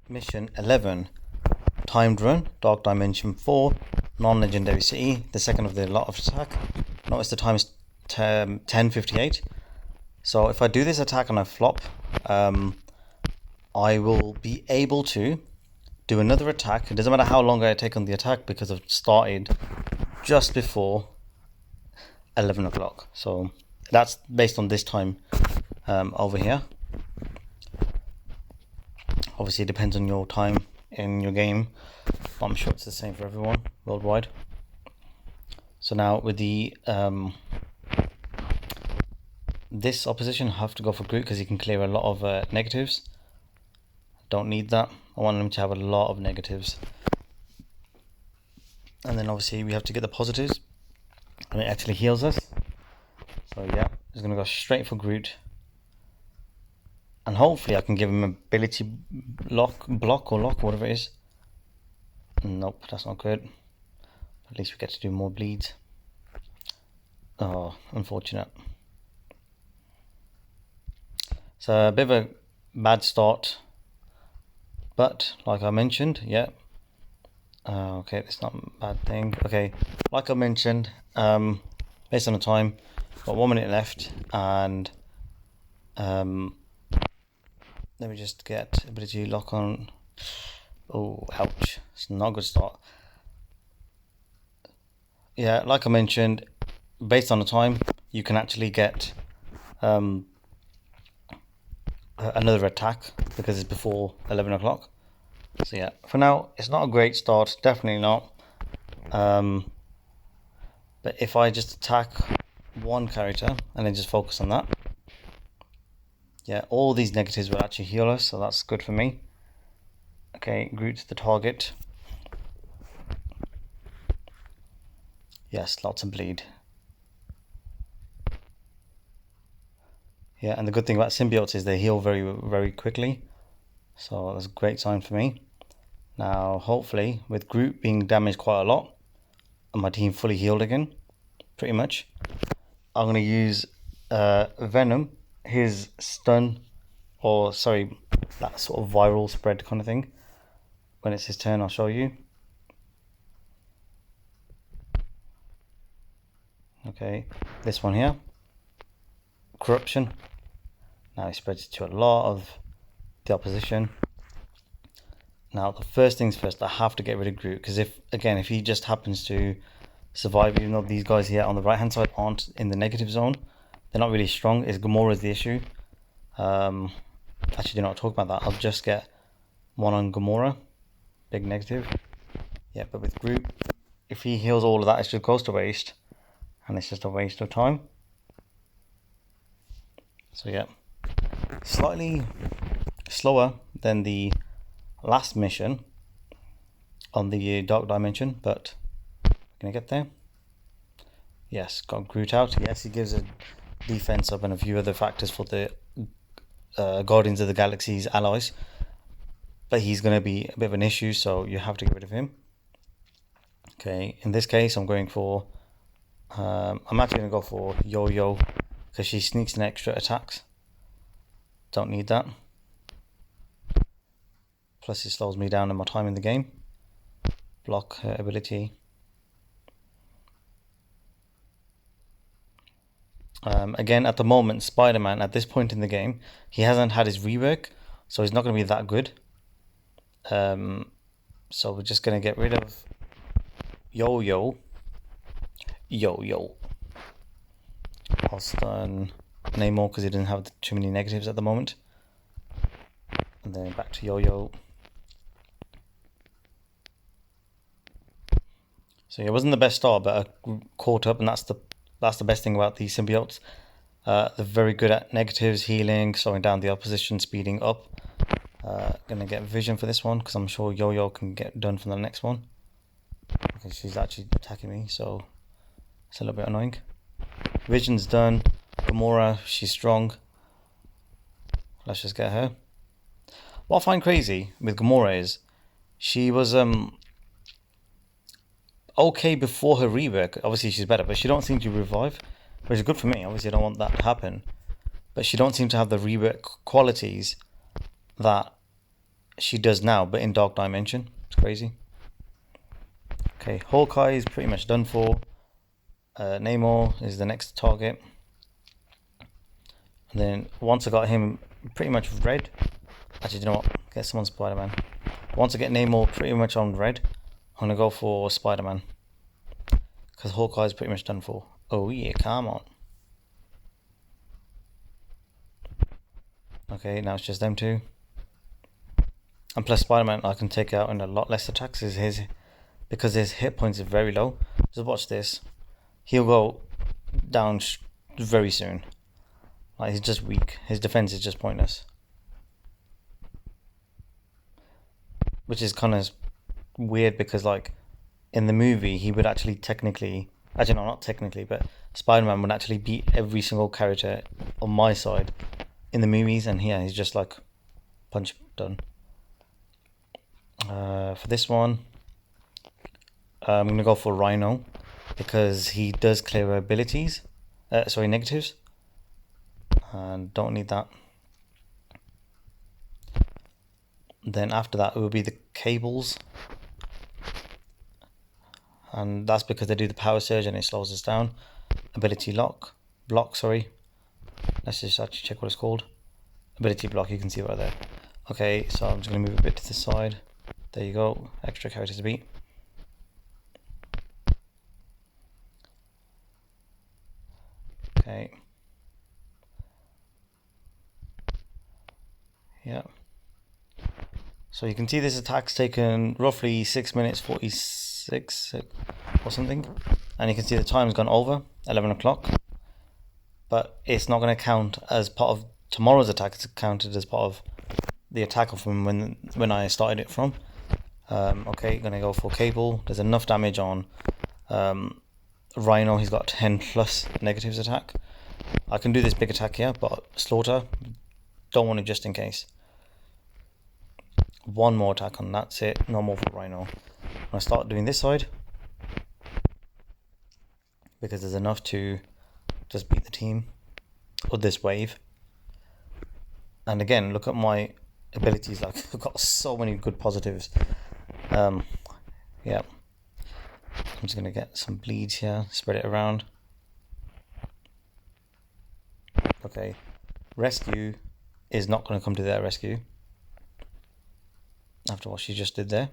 Mission 11, Timed Run, Dark Dimension 4, Non-Legendary City, the second of the lot of attack. Notice the time is 10:58. So if I do this attack and I flop, I will be able to do another attack. It doesn't matter how long I take on the attack because I've started just before 11 o'clock. So that's based on this time over here. Obviously it depends on your time in your game, but I'm sure it's the same for everyone worldwide. So now with the this opposition, I have to go for Groot because he can clear a lot of negatives. Don't need that. I want him to have a lot of negatives. And then obviously we have to get the positives, and it actually heals us. So yeah, just gonna go straight for Groot. And hopefully I can give him ability block, whatever it is. Nope, that's not good. At least we get to do more bleeds. Oh, unfortunate. So a bit of a bad start. But like I mentioned, yeah. Okay, that's not a bad thing. Okay, like I mentioned, based on the time, got 1 minute left, and let me just get ability lock on. Oh, ouch. It's not a good start. Yeah, like I mentioned, based on the time, you can actually get another attack because it's before 11 o'clock. So yeah, for now, it's not a great start. Definitely not. But if I just attack one character and then just focus on that, yeah, all these negatives will actually heal us, so that's good for me. Okay, Groot the target. Yes, lots of bleed. Yeah, and the good thing about symbiotes is they heal very, very quickly. So that's a great sign for me. Now, hopefully, with Groot being damaged quite a lot, and my team fully healed again, pretty much, I'm going to use Venom, his stun, or sorry, that sort of viral spread kind of thing. When it's his turn, I'll show you. Okay, this one here, Corruption. Now he spreads it to a lot of the opposition. Now the first things first, I have to get rid of Groot, because if he just happens to survive, even though these guys here on the right hand side aren't in the negative zone, they're not really strong. Is Gamora's the issue. Actually do not talk about that. I'll just get one on Gamora, big negative. Yeah, but with Groot, if he heals all of that, it just goes to waste, and it's just a waste of time. So yeah, slightly slower than the last mission on the Dark Dimension, but we're gonna get there. Yes, got Groot out. Yes, he gives a defense up and a few other factors for the Guardians of the Galaxy's allies, but he's going to be a bit of an issue, so you have to get rid of him. Okay, in this case I'm going for I'm actually going to go for Yo-Yo, because she sneaks in extra attacks. Don't need that, plus it slows me down in my time in the game. Block her ability. Again, at the moment, Spider-Man, at this point in the game, he hasn't had his rework, so he's not going to be that good. So we're just going to get rid of Yo-Yo. I'll stun Namor because he doesn't have too many negatives at the moment. And then back to Yo-Yo. So it wasn't the best start, but I caught up, and that's the best thing about these symbiotes. They're very good at negatives, healing, slowing down the opposition, speeding up. Gonna get vision for this one because I'm sure Yo-Yo can get done from the next one. Okay, she's actually attacking me, so it's a little bit annoying. Vision's done. Gamora, she's strong. Let's just get her. What I find crazy with Gamora is she was okay before her rework. Obviously she's better, but she don't seem to revive, which is good for me. Obviously I don't want that to happen, but she don't seem to have the rework qualities that she does now, but in Dark Dimension. It's crazy. Okay, Hawkeye is pretty much done for. Namor is the next target. And then once I got him pretty much red, actually, you know what? Get someone Spider-Man. Once I get Namor pretty much on red, I'm gonna go for Spider-Man, because Hawkeye is pretty much done for. Oh yeah, come on. Okay, now it's just them two. And plus Spider-Man I can take out in a lot less attacks. Because his hit points are very low. Just watch this. He'll go down very soon. Like, he's just weak. His defense is just pointless. Which is kind of weird because, like, in the movie, he would actually technically... Actually, no, not technically, but Spider-Man would actually beat every single character on my side in the movies. And here, he's just like, punch, done. For this one, I'm going to go for Rhino, because he does clear abilities. Negatives. And don't need that. Then after that, it will be the Cables. And that's because they do the power surge and it slows us down. Ability block, sorry. Let's just actually check what it's called. Ability block, you can see right there. Okay, so I'm just going to move a bit to the side. There you go, extra characters to beat. Okay. Yeah. So you can see this attack's taken roughly 6 minutes 46 or something. And you can see the time's gone over, 11 o'clock. But it's not going to count as part of tomorrow's attack. It's counted as part of the attack from when I started it from. Okay, gonna go for Cable. There's enough damage on Rhino. He's got 10 plus negatives attack. I can do this big attack here, but Slaughter, don't want it just in case. One more attack and that's it. No more for Rhino. I'm gonna start doing this side, because there's enough to just beat the team, or this wave. And again, look at my abilities. Like, I've got so many good positives. Yeah. I'm just gonna get some bleeds here, spread it around. Okay. Rescue is not gonna come to their rescue after what she just did there.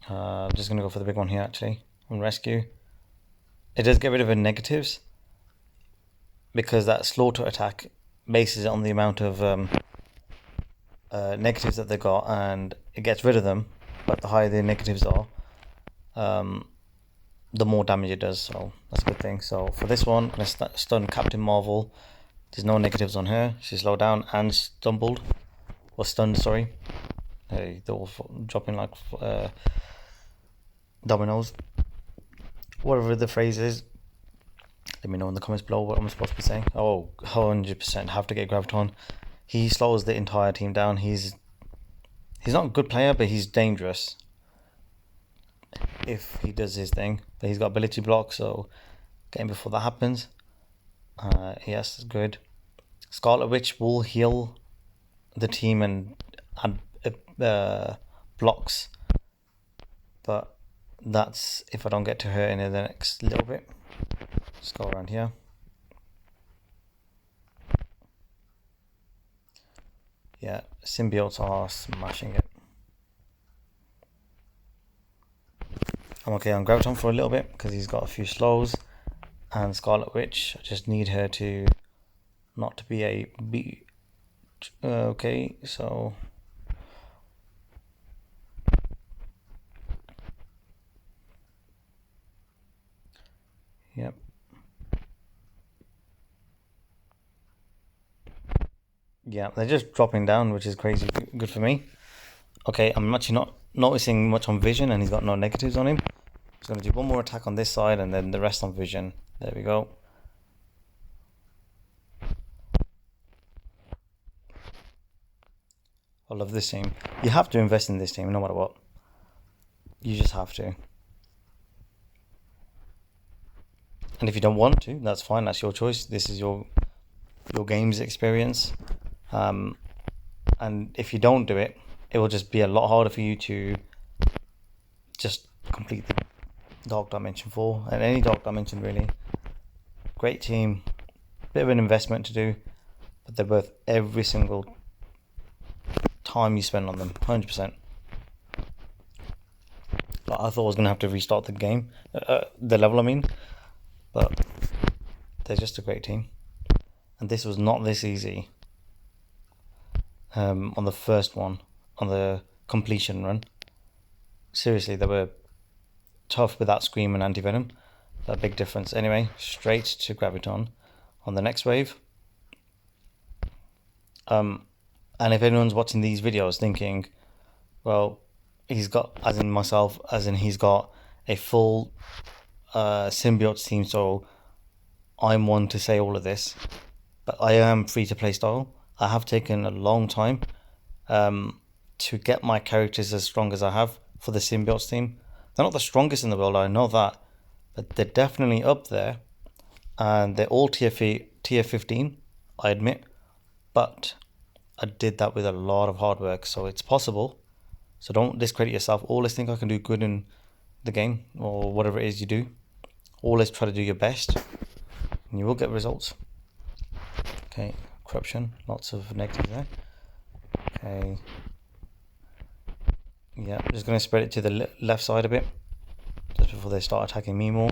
I'm just gonna go for the big one here actually on rescue. It does get rid of her negatives, because that Slaughter attack bases it on the amount of negatives that they got, and it gets rid of them. But the higher the negatives are, the more damage it does. So that's a good thing. So for this one, I'm gonna stun Captain Marvel. There's no negatives on her. She's slowed down and stunned, sorry. They're all dropping like dominoes. Whatever the phrase is. Let me know in the comments below what I'm supposed to be saying. Oh, 100% have to get Graviton. He slows the entire team down. He's not a good player, but he's dangerous if he does his thing. But he's got ability block, so get him before that happens. Yes, good. Scarlet Witch will heal the team and blocks, but that's if I don't get to her in the next little bit. Just go around here. Yeah, symbiotes are smashing it. I'm okay on Graviton for a little bit because he's got a few slows, and Scarlet Witch, I just need her to not to be a B. Okay, so yep. Yeah, they're just dropping down, which is crazy good for me. Okay, I'm actually not noticing much on vision, and he's got no negatives on him. Just going to do one more attack on this side, and then the rest on vision. There we go. I love this team. You have to invest in this team, no matter what. You just have to. And if you don't want to, that's fine. That's your choice. This is your your game's experience. And if you don't do it, it will just be a lot harder for you to just complete the Dark Dimension 4 and any Dark Dimension really. Great team, bit of an investment to do, but they're worth every single time you spend on them, 100%. Like, I thought I was going to have to restart the game, the level I mean, but they're just a great team. And this was not this easy on the first one, on the completion run. Seriously, they were tough without Scream and Anti-Venom. That big difference. Anyway, straight to Graviton on the next wave. And if anyone's watching these videos thinking, well, he's got, as in myself, as in he's got a full symbiote team, so I'm one to say all of this, but I am free to play style. I have taken a long time to get my characters as strong as I have for the symbiote team. They're not the strongest in the world, I know that, but they're definitely up there, and they're all tier 15, I admit, but I did that with a lot of hard work, so it's possible. So don't discredit yourself. Always think I can do good in the game, or whatever it is you do. Always try to do your best, and you will get results. Okay, corruption, lots of negatives there. Okay, yeah, I'm just going to spread it to the left side a bit, just before they start attacking me more,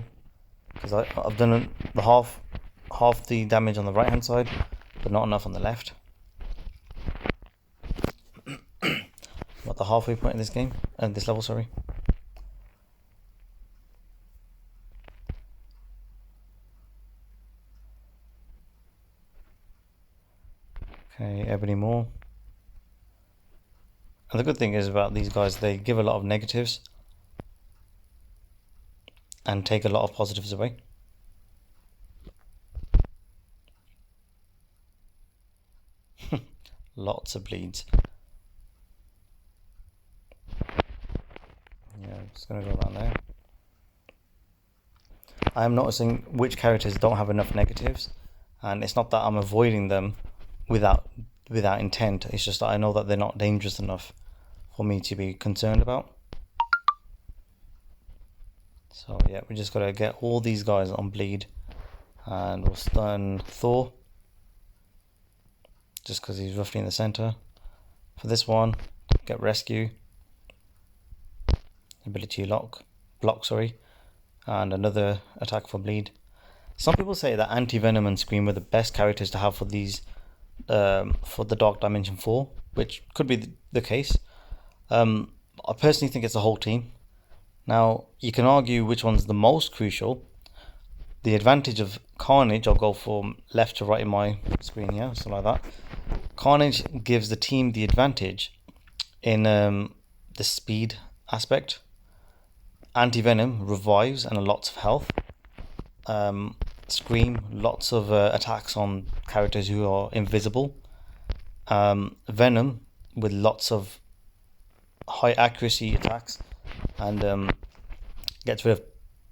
because I've done the half the damage on the right hand side, but not enough on the left. At the halfway point in this game, this level, sorry. Okay, Ebony Maw. And the good thing is about these guys, they give a lot of negatives and take a lot of positives away. Lots of bleeds. Yeah, I'm just going to go around there. I am noticing which characters don't have enough negatives, and it's not that I'm avoiding them without intent. It's just that I know that they're not dangerous enough for me to be concerned about. So yeah, we just got to get all these guys on bleed, and we'll stun Thor, just because he's roughly in the center. For this one, get Rescue, ability block, sorry, and another attack for bleed. Some people say that Anti-Venom and Scream are the best characters to have for these, for the Dark Dimension 4, which could be the case. I personally think it's the whole team. Now, you can argue which one's the most crucial. The advantage of Carnage, I'll go from left to right in my screen here, so like that. Carnage gives the team the advantage in the speed aspect. Anti-Venom revives and lots of health. Scream, lots of attacks on characters who are invisible. Venom with lots of high accuracy attacks and gets rid of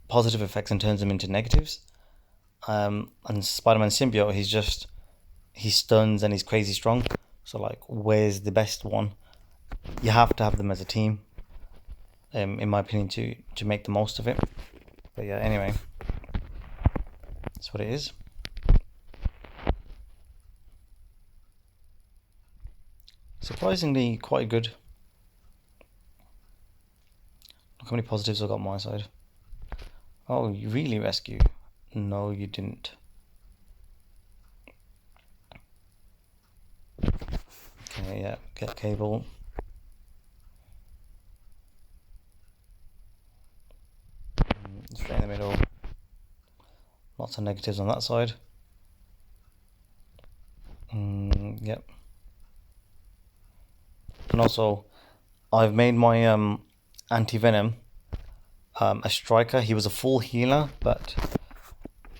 positive effects and turns them into negatives. And Spider-Man Symbiote, he stuns and he's crazy strong. So like, where's the best one? You have to have them as a team, in my opinion, to make the most of it. But yeah, anyway, that's what it is. Surprisingly quite good. Look how many positives I got on my side. Oh, you really Rescue? No, you didn't. Okay, yeah, get Cable. Straight in the middle. Lots of negatives on that side. Yep. And also, I've made my Anti-Venom a striker. He was a full healer, but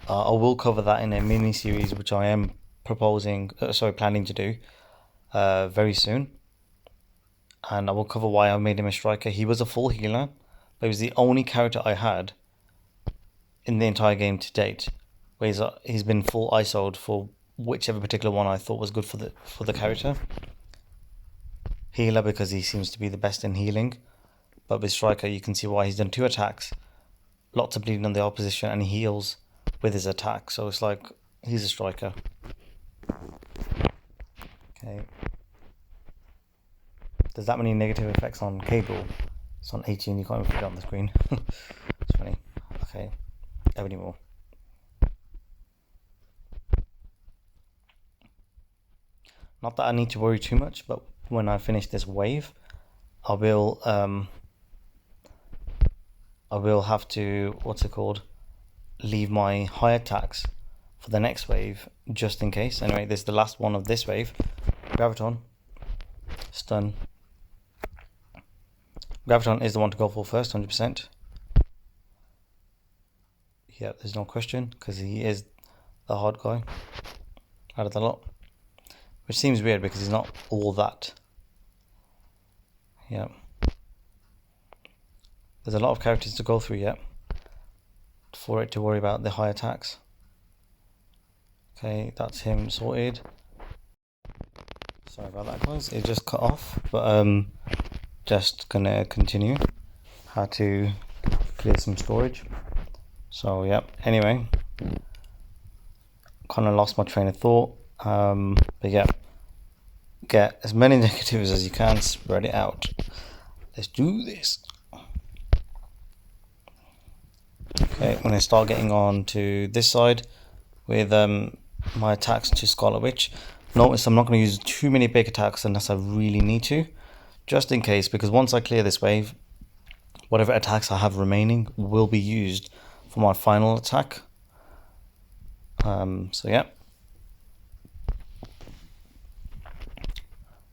I will cover that in a mini series, which I am planning to do very soon. And I will cover why I made him a striker. He was a full healer, but he was the only character I had in the entire game to date where he's been full ISO'd for whichever particular one I thought was good for the character. Healer, because he seems to be the best in healing, but with striker you can see why he's done 2 attacks, lots of bleeding on the opposition, and he heals with his attack, so it's like he's a striker. Okay, there's that many negative effects on Cable. It's on 18, you can't even fit it on the screen. It's funny. Okay, any more? Not that I need to worry too much, but when I finish this wave, I will have to, what's it called, leave my high attacks for the next wave, just in case. Anyway, this is the last one of this wave. Graviton, stun. Graviton is the one to go for first, 100%. Yeah, there's no question, because he is the hard guy out of the lot. Which seems weird because he's not all that. Yeah. There's a lot of characters to go through yet for it to worry about the high attacks. Okay, that's him sorted. Sorry about that, guys. It just cut off, but just gonna continue how to clear some storage. So yeah. Anyway, kind of lost my train of thought. But yeah, get as many negatives as you can, spread it out. Let's do this. Okay, I'm going to start getting on to this side with my attacks to Scarlet Witch. Notice I'm not going to use too many big attacks unless I really need to, just in case, because once I clear this wave, whatever attacks I have remaining will be used for my final attack. So yeah.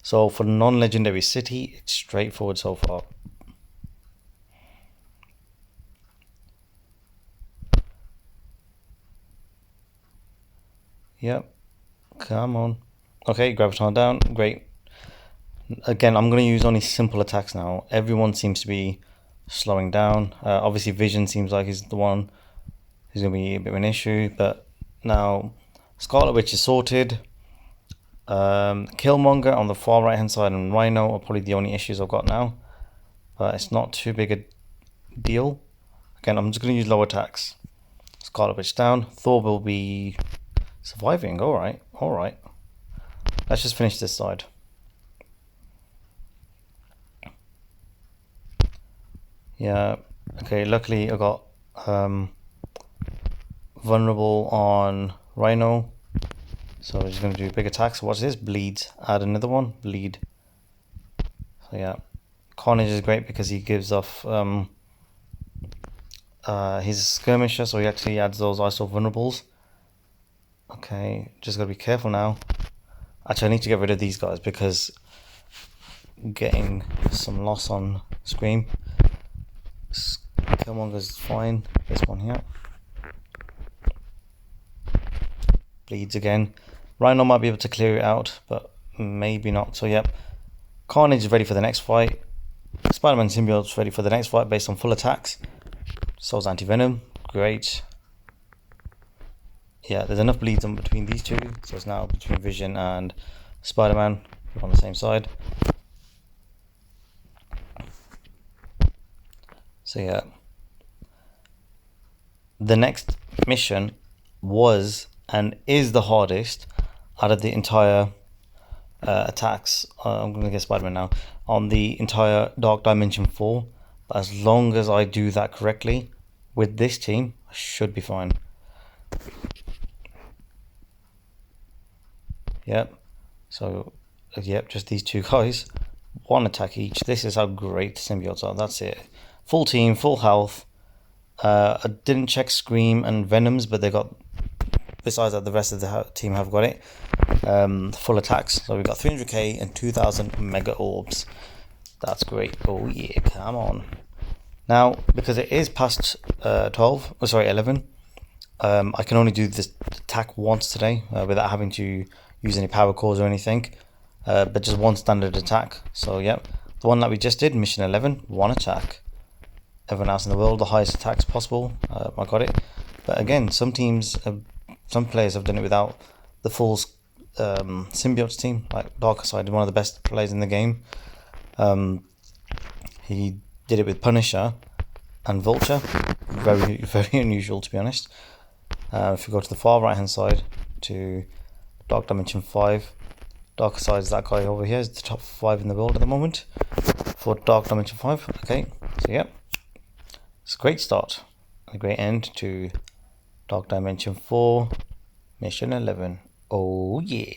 So for non-legendary city, it's straightforward so far. Yep, come on. Okay, Graviton down, great. Again, I'm going to use only simple attacks now. Everyone seems to be slowing down. Obviously Vision seems like he's the one who's going to be a bit of an issue, but now Scarlet Witch is sorted. Killmonger on the far right hand side and Rhino are probably the only issues I've got now, but it's not too big a deal. Again, I'm just going to use low attacks. Scarlet Witch down. Thor will be surviving. Alright. Let's just finish this side. Yeah, okay, luckily I got vulnerable on Rhino. So we're just going to do big attacks. What's this? Bleeds. Add another one. Bleed. So yeah. Carnage is great because he gives off his skirmisher, so he actually adds those ISO vulnerables. Okay, just gotta be careful now. Actually, I need to get rid of these guys because I'm getting some loss on Scream. Killmonger's fine. This one here. Bleeds again. Rhino might be able to clear it out, but maybe not. So yep. Carnage is ready for the next fight. Spider-Man symbiote's ready for the next fight based on full attacks. So's anti-venom. Great. Yeah, there's enough bleeds in between these two, so it's now between Vision and Spider-Man on the same side. So yeah, the next mission was and is the hardest out of the entire attacks. I'm going to get Spider-Man now on the entire Dark Dimension 4, but as long as I do that correctly with this team, I should be fine. Yep, so yep, just these two guys, one attack each. This is how great symbiotes are. That's it. Full team, full health. I didn't check Scream and Venoms, but they got, besides that, the rest of the team have got it. Full attacks. So we've got 300k and 2000 mega orbs. That's great. Oh yeah, come on. Now, because it is past 11, I can only do this attack once today without having to use any power cores or anything, but just one standard attack. So yep, the one that we just did, mission 11, one attack. Everyone else in the world, the highest attacks possible. I got it. But again, some teams, some players have done it without the full symbiote team. Like Darkseid is one of the best players in the game. He did it with Punisher and Vulture. Very, very unusual, to be honest. If we go to the far right hand side to Dark Dimension 5, Darkseid is that guy over here. Is the top 5 in the world at the moment for Dark Dimension 5. Okay, so yeah, it's a great start, a great end to Dark Dimension 4 Mission 11. Oh yeah.